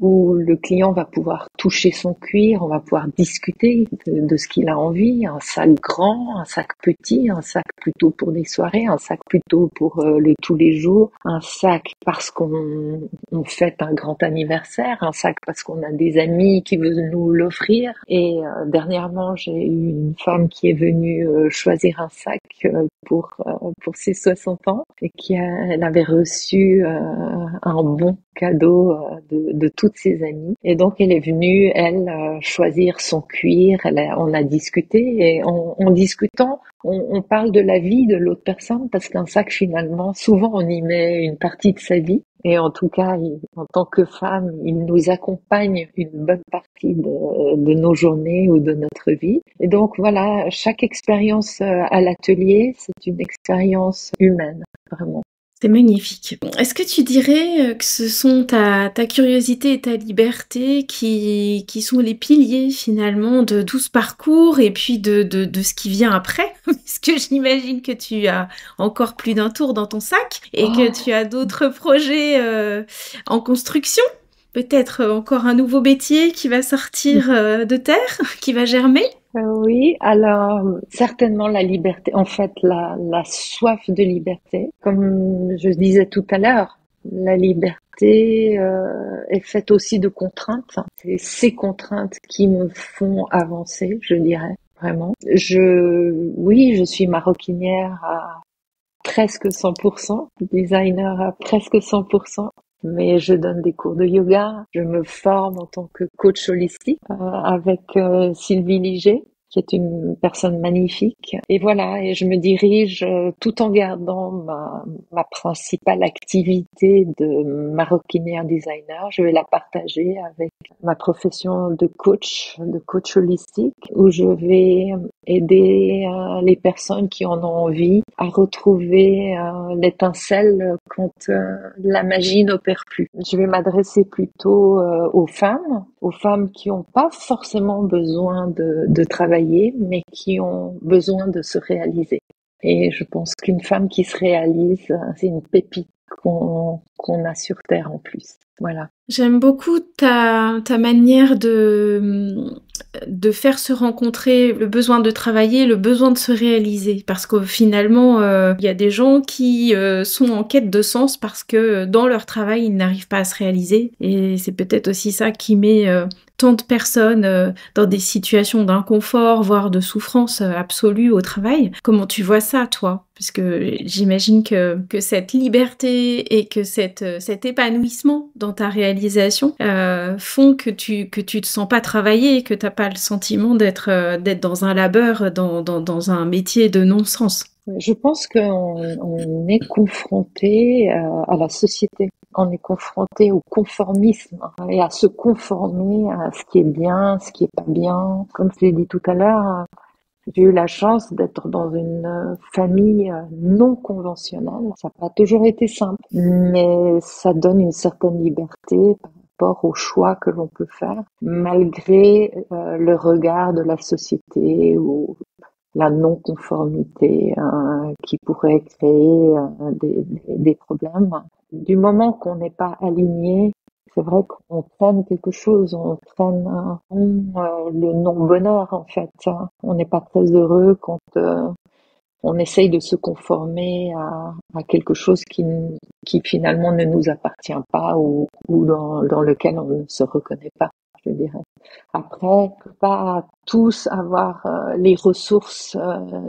où le client va pouvoir toucher son cuir, on va pouvoir discuter de ce qu'il a envie, un sac grand, un sac petit, un sac plutôt pour des soirées, un sac plutôt pour tous les jours, un sac parce qu'on fête un grand anniversaire, un sac parce qu'on a des amis qui veulent nous l'offrir. Et dernièrement, j'ai eu une femme qui est venue choisir un sac pour ses 60 ans et elle avait reçu un bon cadeau de toutes ses amies. Et donc, elle est venue, elle, choisir son cuir. On a discuté et en discutant, on parle de la vie de l'autre personne parce qu'un sac, finalement, souvent, on y met une partie de sa vie. Et en tout cas, en tant que femme, il nous accompagne une bonne partie de nos journées ou de notre vie. Et donc, voilà, chaque expérience à l'atelier, c'est une expérience humaine, vraiment. C'est magnifique. Est-ce que tu dirais que ce sont ta curiosité et ta liberté qui sont les piliers finalement de tout ce parcours et puis de ce qui vient après? Parce que j'imagine que tu as encore plus d'un tour dans ton sac et que tu as d'autres projets en construction. Peut-être encore un nouveau métier qui va sortir de terre, qui va germer? Oui, alors certainement la liberté, en fait la soif de liberté. Comme je disais tout à l'heure, la liberté est faite aussi de contraintes. C'est ces contraintes qui me font avancer, je dirais, vraiment. Oui, je suis maroquinière à presque 100%, designer à presque 100%. Mais je donne des cours de yoga, je me forme en tant que coach holistique avec Sylvie Liger, qui est une personne magnifique. Et voilà, et je me dirige tout en gardant ma principale activité de maroquinière designer. Je vais la partager avec ma profession de coach holistique, où je vais aider les personnes qui en ont envie à retrouver l'étincelle quand la magie n'opère plus. Je vais m'adresser plutôt aux femmes qui n'ont pas forcément besoin de travailler, mais qui ont besoin de se réaliser. Et je pense qu'une femme qui se réalise, c'est une pépite qu'on a sur Terre en plus. Voilà. J'aime beaucoup ta manière de faire se rencontrer le besoin de travailler, le besoin de se réaliser. Parce que finalement, il y a des gens qui sont en quête de sens parce que dans leur travail, ils n'arrivent pas à se réaliser. Et c'est peut-être aussi ça qui met tant de personnes dans des situations d'inconfort, voire de souffrance absolue au travail. Comment tu vois ça, toi? Parce que j'imagine que cette liberté et que cet épanouissement dans ta réalisation font que tu te sens pas travailler et que t'as pas le sentiment d'être dans un labeur, dans un métier de non-sens. Je pense qu'on est confronté à la société. On est confronté au conformisme et à se conformer à ce qui est bien, ce qui est pas bien. Comme je l'ai dit tout à l'heure, j'ai eu la chance d'être dans une famille non conventionnelle. Ça n'a pas toujours été simple, mais ça donne une certaine liberté par rapport aux choix que l'on peut faire, malgré le regard de la société ou la non-conformité qui pourrait créer des problèmes. Du moment qu'on n'est pas aligné, c'est vrai qu'on traîne quelque chose, on traîne le non-bonheur en fait. On n'est pas très heureux quand on essaye de se conformer à quelque chose qui finalement ne nous appartient pas ou dans lequel on ne se reconnaît pas, je dirais. Après, on peut pas tous avoir les ressources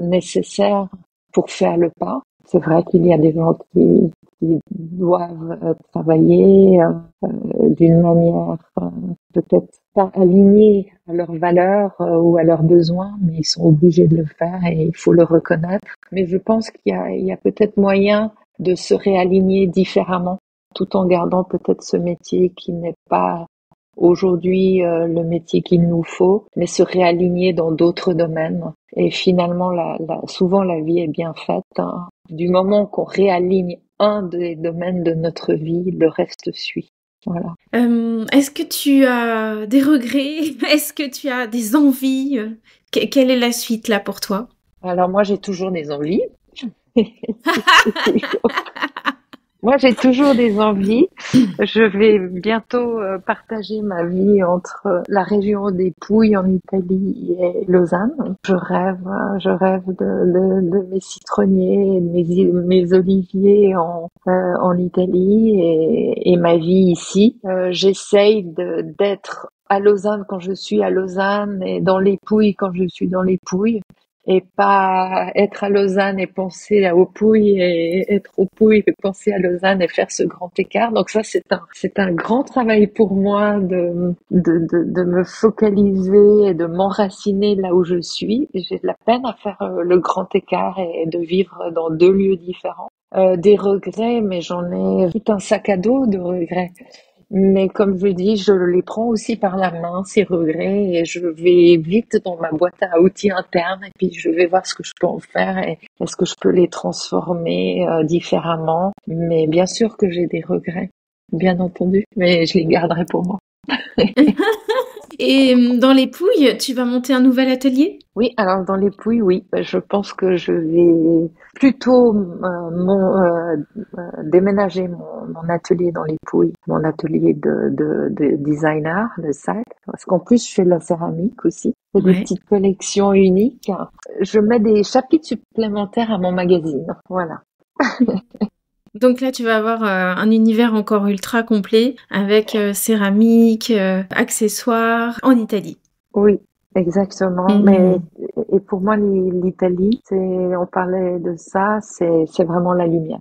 nécessaires pour faire le pas. C'est vrai qu'il y a des gens qui doivent travailler d'une manière peut-être pas alignée à leurs valeurs ou à leurs besoins, mais ils sont obligés de le faire et il faut le reconnaître. Mais je pense qu'il y a peut-être moyen de se réaligner différemment, tout en gardant peut-être ce métier qui n'est pas aujourd'hui le métier qu'il nous faut, mais se réaligner dans d'autres domaines. Et finalement, souvent la vie est bien faite. Hein. Du moment qu'on réaligne un des domaines de notre vie, le reste suit. Voilà. Est-ce que tu as des regrets? Est-ce que tu as des envies? Quelle est la suite là pour toi? Alors moi, j'ai toujours des envies. Moi, j'ai toujours des envies. Je vais bientôt partager ma vie entre la région des Pouilles en Italie et Lausanne. Je rêve de mes citronniers, et de mes oliviers en Italie et ma vie ici. J'essaye d'être à Lausanne quand je suis à Lausanne et dans les Pouilles quand je suis dans les Pouilles. Et pas être à Lausanne et penser aux Pouilles et être aux Pouilles et penser à Lausanne et faire ce grand écart. Donc ça, c'est un grand travail pour moi de me focaliser et de m'enraciner là où je suis. J'ai de la peine à faire le grand écart et de vivre dans deux lieux différents. Des regrets, mais j'en ai tout un sac à dos de regrets. Mais comme je dis, je les prends aussi par la main, ces regrets, et je vais vite dans ma boîte à outils interne, et puis je vais voir ce que je peux en faire, et est-ce que je peux les transformer différemment. Mais bien sûr que j'ai des regrets, bien entendu, mais je les garderai pour moi. Et dans les Pouilles, tu vas monter un nouvel atelier? Oui, alors dans les Pouilles, oui, je pense que je vais plutôt déménager mon atelier dans les Pouilles, mon atelier de designer, de sac, parce qu'en plus je fais de la céramique aussi, je fais des petites collections uniques. Je mets des chapitres supplémentaires à mon magazine, voilà. Donc là, tu vas avoir un univers encore ultra complet avec céramique, accessoires en Italie. Oui, exactement. Mais et pour moi, l'Italie, on parlait de ça, c'est vraiment la lumière.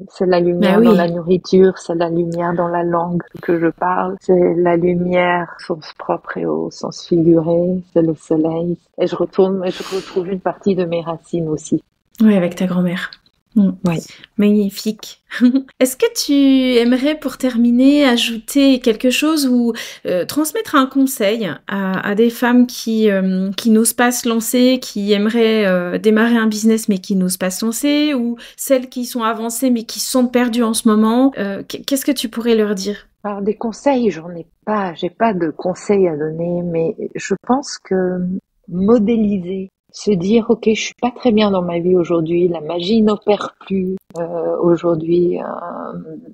C'est la lumière dans la nourriture, c'est la lumière dans la langue que je parle, c'est la lumière au sens propre et au sens figuré, c'est le soleil. Et je retrouve une partie de mes racines aussi. Oui, avec ta grand-mère. Oui. Magnifique. Est-ce que tu aimerais, pour terminer, ajouter quelque chose ou transmettre un conseil à des femmes qui n'osent pas se lancer, qui aimeraient démarrer un business mais qui n'osent pas se lancer, ou celles qui sont avancées mais qui se sentent perdues en ce moment? Qu'est-ce que tu pourrais leur dire? Alors, des conseils, j'en ai pas. J'ai pas de conseils à donner, mais je pense que modéliser, se dire ok, je suis pas très bien dans ma vie aujourd'hui, la magie n'opère plus aujourd'hui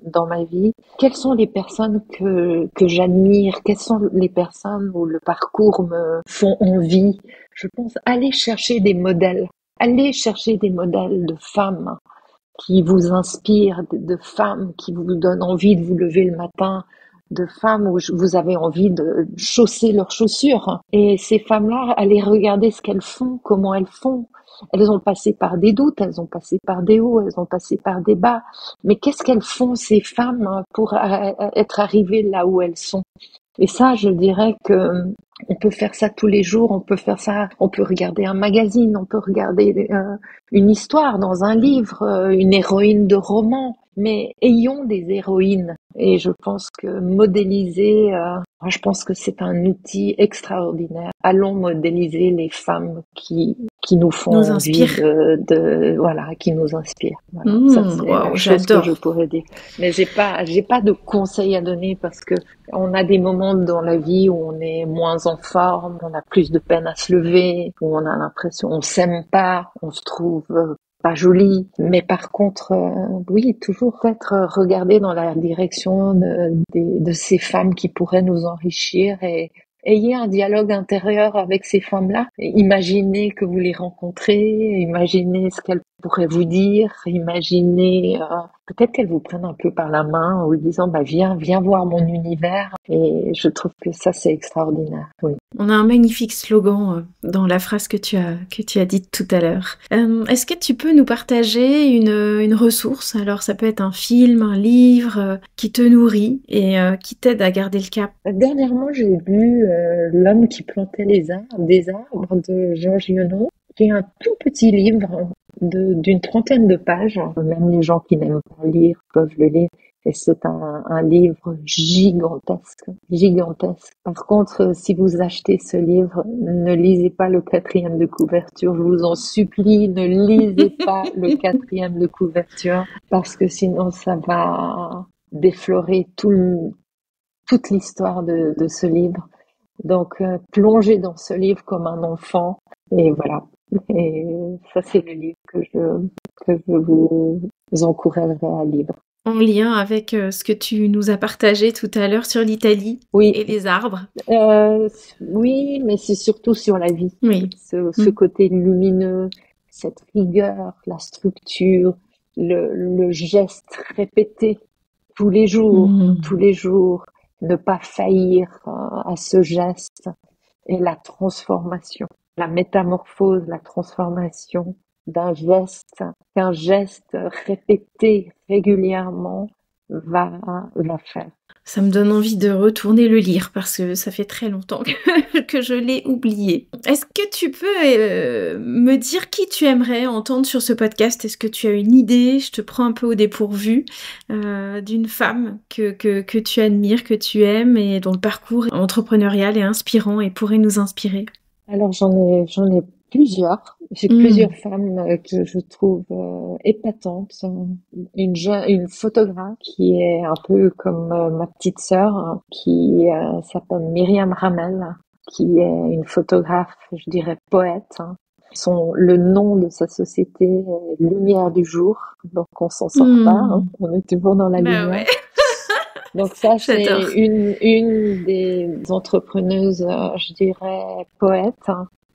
dans ma vie. Quelles sont les personnes que j'admire? Quelles sont les personnes où le parcours me font envie? Je pense aller chercher des modèles, aller chercher des modèles de femmes qui vous inspirent, de femmes qui vous donnent envie de vous lever le matin, de femmes où vous avez envie de chausser leurs chaussures. Et ces femmes-là, allez regarder ce qu'elles font, comment elles font. Elles ont passé par des doutes, elles ont passé par des hauts, elles ont passé par des bas. Mais qu'est-ce qu'elles font, ces femmes, pour être arrivées là où elles sont? Et ça, je dirais que on peut faire ça tous les jours, on peut faire ça, on peut regarder un magazine, on peut regarder une histoire dans un livre, une héroïne de roman, mais ayons des héroïnes. Et je pense que modéliser, je pense que c'est un outil extraordinaire. Allons modéliser les femmes qui nous font envie voilà, qui nous inspirent. Voilà. Ça, c'est la chose que je pourrais dire. Mais j'ai pas de conseils à donner parce que on a des moments dans la vie où on est moins en forme, on a plus de peine à se lever, où on a l'impression on s'aime pas, on se trouve pas jolie. Mais par contre, oui, toujours regarder dans la direction de ces femmes qui pourraient nous enrichir et ayez un dialogue intérieur avec ces femmes-là. Imaginez que vous les rencontrez, imaginez ce qu'elles pourraient vous dire, imaginez peut-être qu'elles vous prennent un peu par la main en vous disant viens voir mon univers. Et je trouve que ça c'est extraordinaire. Oui. On a un magnifique slogan dans la phrase que tu as dite tout à l'heure. Est-ce que tu peux nous partager une ressource? Alors ça peut être un film, un livre qui te nourrit et qui t'aide à garder le cap. Dernièrement, j'ai lu L'homme qui plantait des arbres de Georges Iono. C'est un tout petit livre d'une trentaine de pages. Même les gens qui n'aiment pas lire peuvent le lire. Et c'est un livre gigantesque. Par contre, si vous achetez ce livre, ne lisez pas le 4e de couverture. Je vous en supplie, ne lisez pas le 4e de couverture parce que sinon ça va déflorer toute l'histoire de ce livre. Donc, plongez dans ce livre comme un enfant. Et voilà. Et ça, c'est le livre que je vous encouragerais à lire. En lien avec ce que tu nous as partagé tout à l'heure sur l'Italie Oui, et les arbres. oui, mais c'est surtout sur la vie. Oui. Ce côté lumineux, cette rigueur, la structure, le geste répété tous les jours, ne pas faillir à ce geste et la transformation, la métamorphose, la transformation d'un geste répété régulièrement va faire. Ça me donne envie de retourner le lire parce que ça fait très longtemps que je l'ai oublié. Est-ce que tu peux me dire qui tu aimerais entendre sur ce podcast? Est-ce que tu as une idée? Je te prends un peu au dépourvu d'une femme que tu admires, que tu aimes et dont le parcours entrepreneurial est inspirant et pourrait nous inspirer. Alors j'en ai plusieurs. J'ai plusieurs femmes que je trouve épatantes. Une photographe qui est un peu comme ma petite sœur, qui s'appelle Myriam Ramel, qui est une photographe, je dirais poète. Le nom de sa société est Lumière du Jour, donc on s'en sort pas, on est toujours dans la lumière. Ouais. Donc ça, c'est une des entrepreneuses, je dirais poète.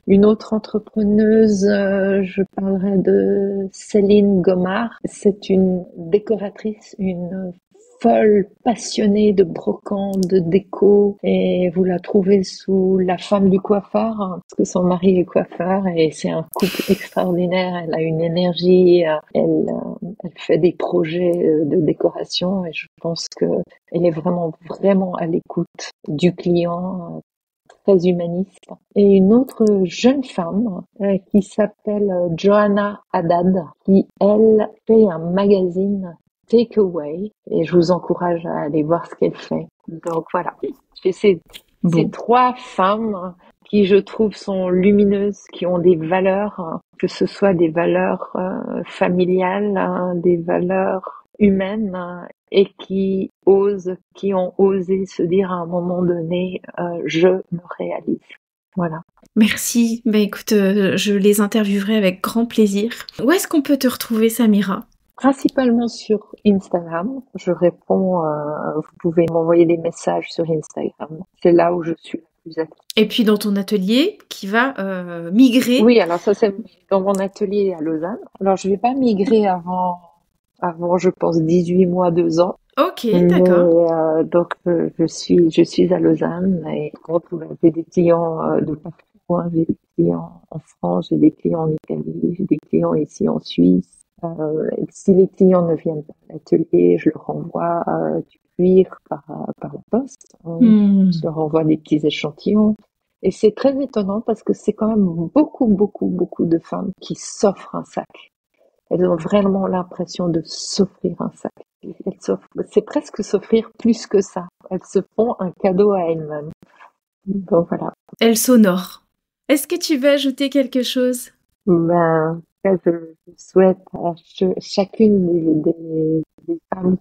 Une autre entrepreneuse, je parlerai de Céline Gomard. C'est une décoratrice, une folle passionnée de brocante, de déco, et vous la trouvez sous La femme du coiffeur, parce que son mari est coiffeur, et c'est un couple extraordinaire. Elle a une énergie, elle fait des projets de décoration, et je pense que elle est vraiment à l'écoute du client, très humaniste. Et une autre jeune femme qui s'appelle Johanna Haddad, qui elle fait un magazine Takeaway, et je vous encourage à aller voir ce qu'elle fait. Donc voilà, j'ai ces trois femmes qui je trouve sont lumineuses, qui ont des valeurs, que ce soit des valeurs familiales, des valeurs humaines, et qui ont osé se dire à un moment donné, je me réalise. Voilà. Merci. Écoute, je les interviewerai avec grand plaisir. Où est-ce qu'on peut te retrouver, Samira? Principalement sur Instagram. Je réponds, vous pouvez m'envoyer des messages sur Instagram. C'est là où je suis la plus active. Et puis dans ton atelier qui va migrer. Oui, alors ça c'est dans mon atelier à Lausanne. Alors je vais pas migrer avant je pense 18 mois, 2 ans. Ok, d'accord. Mais, donc je suis à Lausanne, et j'ai des clients de partout. J'ai des clients en France, j'ai des clients en Italie, j'ai des clients ici en Suisse. Si les clients ne viennent pas à l'atelier, je leur envoie du cuir par la poste. Je leur envoie des petits échantillons. Et c'est très étonnant parce que c'est quand même beaucoup de femmes qui s'offrent un sac. Elles ont vraiment l'impression de s'offrir un sac. C'est presque s'offrir plus que ça. Elles se font un cadeau à elles-mêmes. Donc voilà. Elles s'honorent. Est-ce que tu veux ajouter quelque chose? Je souhaite à chacune des femmes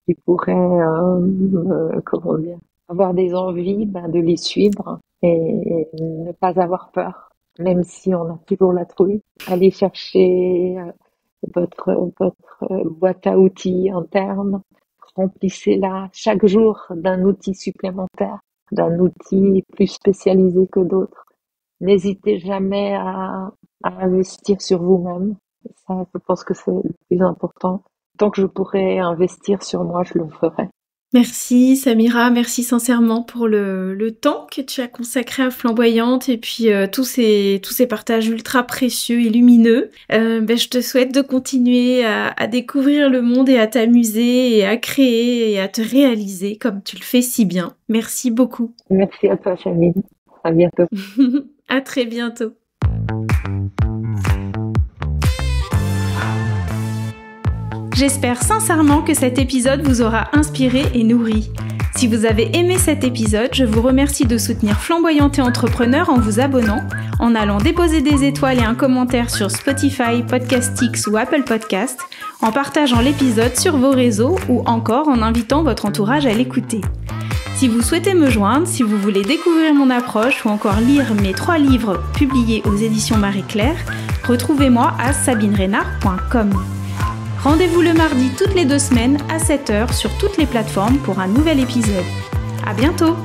qui pourraient avoir des envies de les suivre et ne pas avoir peur, même si on a toujours la trouille. Allez chercher votre boîte à outils interne, remplissez-la chaque jour d'un outil supplémentaire, d'un outil plus spécialisé que d'autres. N'hésitez jamais à investir sur vous-même. Ça, je pense que c'est le plus important. Tant que je pourrais investir sur moi, je le ferai. Merci Samira, merci sincèrement pour le temps que tu as consacré à Flamboyante et puis tous ces partages ultra précieux et lumineux. Je te souhaite de continuer à découvrir le monde et à t'amuser et à créer et à te réaliser comme tu le fais si bien. Merci beaucoup. Merci à toi, Chamine. À bientôt. À très bientôt. J'espère sincèrement que cet épisode vous aura inspiré et nourri. Si vous avez aimé cet épisode, je vous remercie de soutenir Flamboyante et Entrepreneur en vous abonnant, en allant déposer des étoiles et un commentaire sur Spotify, Podcastix ou Apple Podcast, en partageant l'épisode sur vos réseaux ou encore en invitant votre entourage à l'écouter. Si vous souhaitez me joindre, si vous voulez découvrir mon approche ou encore lire mes 3 livres publiés aux éditions Marie-Claire, retrouvez-moi à sabinerenard.com. Rendez-vous le mardi toutes les 2 semaines à 7h sur toutes les plateformes pour un nouvel épisode. À bientôt!